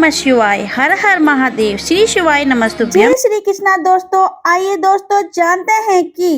नमः शिवाय। हर हर महादेव। श्री शिवाय नमस्तुभ्यं। जय श्री कृष्णा। दोस्तों आइए दोस्तों जानते हैं कि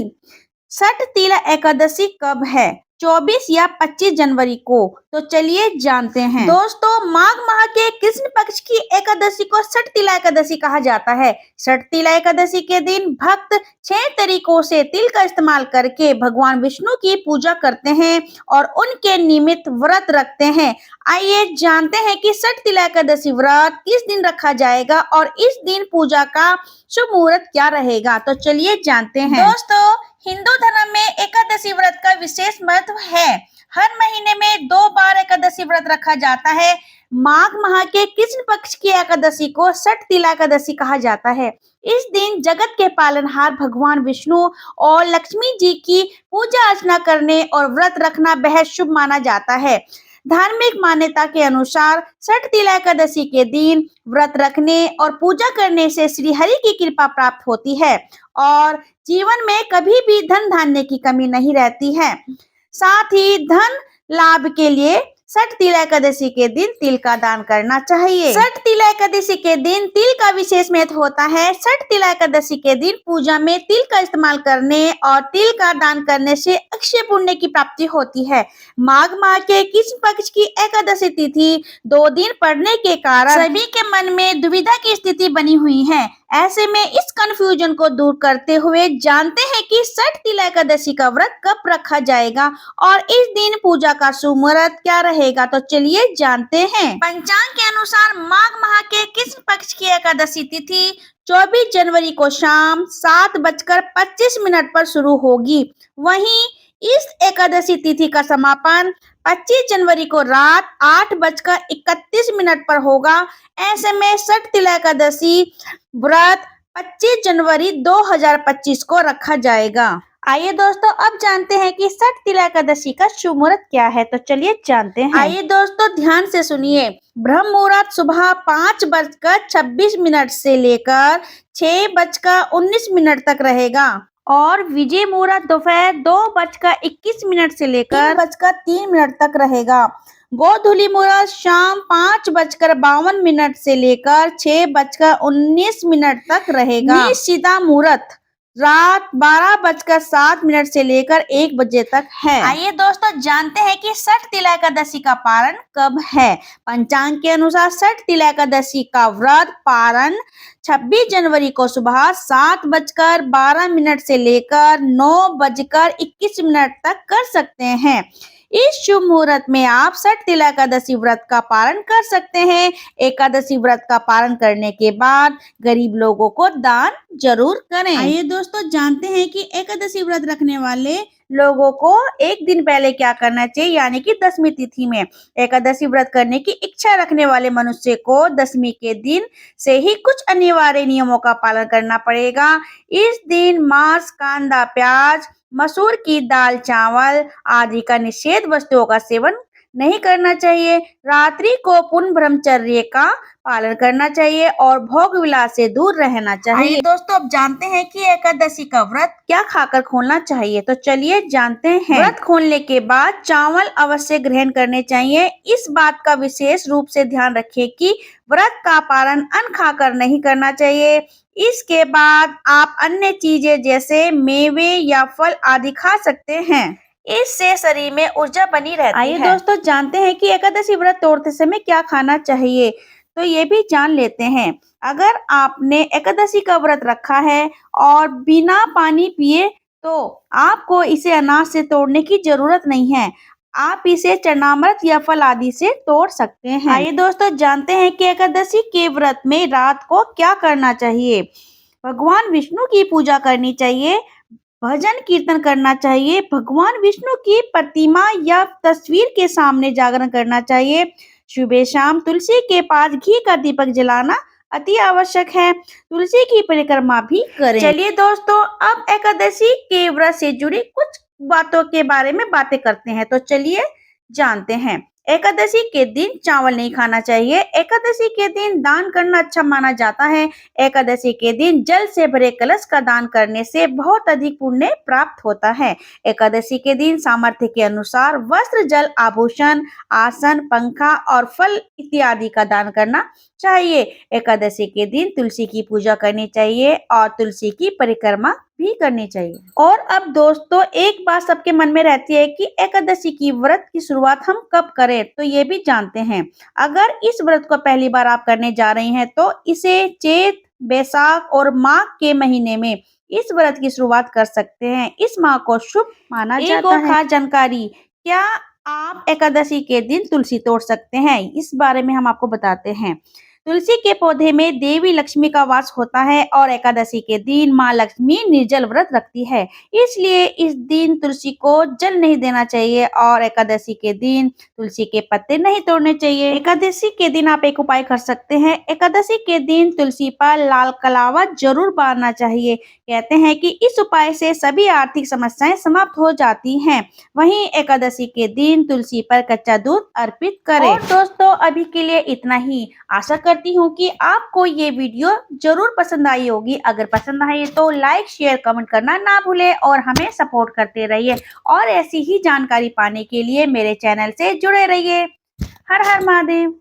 छठ तिला एकादशी कब है, 24 या 25 जनवरी को। तो चलिए जानते हैं। दोस्तों माघ माह के कृष्ण पक्ष की एकादशी को छठ तिला एकादशी कहा जाता है। छठ तिला एकादशी के दिन भक्त 6 तरीकों से तिल का इस्तेमाल करके भगवान विष्णु की पूजा करते हैं और उनके निमित्त व्रत रखते हैं। आइए जानते हैं कि छठ तिला एकादशी व्रत किस दिन रखा जाएगा और इस दिन पूजा का शुभ मुहूर्त क्या रहेगा। तो चलिए जानते हैं। दोस्तों हिंदू धर्म में एकादशी व्रत का विशेष महत्व है। हर महीने में 2 बार एकादशी व्रत रखा जाता है। माघ माह के कृष्ण पक्ष की एकादशी को छठ तिला एकादशी कहा जाता है। इस दिन जगत के पालनहार भगवान विष्णु और लक्ष्मी जी की पूजा अर्चना करने और व्रत रखना बेहद शुभ माना जाता है। धार्मिक मान्यता के अनुसार छठ तिला एकादशी के दिन व्रत रखने और पूजा करने से श्री हरि की कृपा प्राप्त होती है और जीवन में कभी भी धन धान्य की कमी नहीं रहती है। साथ ही धन लाभ के लिए छठ तिला एकादशी के दिन तिल का दान करना चाहिए। छठ तिला एकादशी के दिन तिल का विशेष महत्व होता है। छठ तिला एकादशी के दिन पूजा में तिल का इस्तेमाल करने और तिल का दान करने से अक्षय पुण्य की प्राप्ति होती है। माघ माह के कृष्ण पक्ष की एकादशी तिथि 2 दिन पड़ने के कारण सभी के मन में दुविधा की स्थिति बनी हुई है। ऐसे में इस कंफ्यूजन को दूर करते हुए जानते हैं कि छठ तिला एकादशी का व्रत कब रखा जाएगा और इस दिन पूजा का शुभ मुहूर्त क्या रहेगा। तो चलिए जानते हैं। पंचांग के अनुसार माघ माह के कृष्ण पक्ष की एकादशी तिथि 24 जनवरी को शाम 7:25 पर शुरू होगी। वहीं इस एकादशी तिथि का समापन 25 जनवरी को रात 8:31 पर होगा। ऐसे में छठ तिला एकादशी व्रत 25 जनवरी 2025 को रखा जाएगा। आइए दोस्तों अब जानते हैं कि छठ तिला एकादशी का शुभ मुहूर्त क्या है। तो चलिए जानते हैं। आइए दोस्तों ध्यान से सुनिए। ब्रह्म मुहूर्त सुबह 5:26 से लेकर 6:19 तक रहेगा और विजय मुहूर्त दोपहर 2:21 से लेकर 3:03 तक रहेगा। गोधूली मुहूर्त शाम 5:52 से लेकर 6:19 तक रहेगा। सीधा मुहूर्त रात 12:07 से लेकर 1 बजे तक है। आइए दोस्तों जानते हैं कि छठ तिला एकादशी का पारण कब है। पंचांग के अनुसार छठ तिला एकादशी का व्रत पारण 26 जनवरी को सुबह 7:12 से लेकर 9:21 तक कर सकते हैं। इस शुभ मुहूर्त में आप छठ तिला एकादशी व्रत का पारण कर सकते हैं। एकादशी व्रत का पारण करने के बाद गरीब लोगों को दान जरूर करें। आइए दोस्तों जानते हैं कि एकादशी व्रत रखने वाले लोगों को एक दिन पहले क्या करना चाहिए, यानी कि 10वीं तिथि में। एकादशी व्रत करने की इच्छा रखने वाले मनुष्य को 10वीं के दिन से ही कुछ अनिवार्य नियमों का पालन करना पड़ेगा। इस दिन मांस, कांदा, प्याज, मसूर की दाल, चावल आदि का निषेध वस्तुओं का सेवन नहीं करना चाहिए। रात्रि को पूर्ण ब्रह्मचर्य का पालन करना चाहिए और भोग विलास से दूर रहना चाहिए। दोस्तों अब जानते हैं कि एकादशी का व्रत क्या खाकर खोलना चाहिए। तो चलिए जानते हैं। व्रत खोलने के बाद चावल अवश्य ग्रहण करने चाहिए। इस बात का विशेष रूप से ध्यान रखें कि व्रत का पालन अन्न खाकर नहीं करना चाहिए। इसके बाद आप अन्य चीजें जैसे मेवे या फल आदि खा सकते हैं। इससे शरीर में ऊर्जा बनी रहती है। आइए दोस्तों जानते हैं कि एकादशी व्रत तोड़ते समय क्या खाना चाहिए। तो ये भी जान लेते हैं। अगर आपने एकादशी का व्रत रखा है और बिना पानी पिए तो आपको इसे अनाज से तोड़ने की जरूरत नहीं है। आप इसे चरणामृत या फल आदि से तोड़ सकते हैं। आइए दोस्तों जानते हैं कि एकादशी के व्रत में रात को क्या करना चाहिए। भगवान विष्णु की पूजा करनी चाहिए, भजन कीर्तन करना चाहिए, भगवान विष्णु की प्रतिमा या तस्वीर के सामने जागरण करना चाहिए। सुबह शाम तुलसी के पास घी का दीपक जलाना अति आवश्यक है। तुलसी की परिक्रमा भी करें। चलिए दोस्तों अब एकादशी के व्रत से जुड़ी कुछ बातों के बारे में बातें करते हैं। तो चलिए जानते हैं। एकादशी के दिन चावल नहीं खाना चाहिए। एकादशी के दिन दान करना अच्छा माना जाता है। एकादशी के दिन जल से भरे कलश का दान करने से बहुत अधिक पुण्य प्राप्त होता है। एकादशी के दिन सामर्थ्य के अनुसार वस्त्र, जल, आभूषण, आसन, पंखा और फल इत्यादि का दान करना चाहिए। एकादशी के दिन तुलसी की पूजा करनी चाहिए और तुलसी की परिक्रमा भी करनी चाहिए। और अब दोस्तों एक बात सबके मन में रहती है कि एकादशी की व्रत की शुरुआत हम कब करें, तो ये भी जानते हैं। अगर इस व्रत को पहली बार आप करने जा रही हैं तो इसे चैत, बैसाख और माघ के महीने में इस व्रत की शुरुआत कर सकते हैं। इस माह को शुभ माना जाता है। एक और खास जानकारी, क्या आप एकादशी के दिन तुलसी तोड़ सकते हैं? इस बारे में हम आपको बताते हैं। तुलसी के पौधे में देवी लक्ष्मी का वास होता है और एकादशी के दिन माँ लक्ष्मी निर्जल व्रत रखती है, इसलिए इस दिन तुलसी को जल नहीं देना चाहिए और एकादशी के दिन तुलसी के पत्ते नहीं तोड़ने चाहिए। एकादशी के दिन आप एक उपाय कर सकते हैं। एकादशी के दिन तुलसी पर लाल कलावा जरूर बांधना चाहिए। कहते हैं कि इस उपाय से सभी आर्थिक समस्याएं समाप्त हो जाती हैं। वहीं एकादशी के दिन तुलसी पर कच्चा दूध अर्पित करें। और दोस्तों अभी के लिए इतना ही। आशा करती हूँ कि आपको ये वीडियो जरूर पसंद आई होगी। अगर पसंद आई तो लाइक, शेयर, कमेंट करना ना भूलें और हमें सपोर्ट करते रहिए। और ऐसी ही जानकारी पाने के लिए मेरे चैनल से जुड़े रहिए। हर हर महादेव।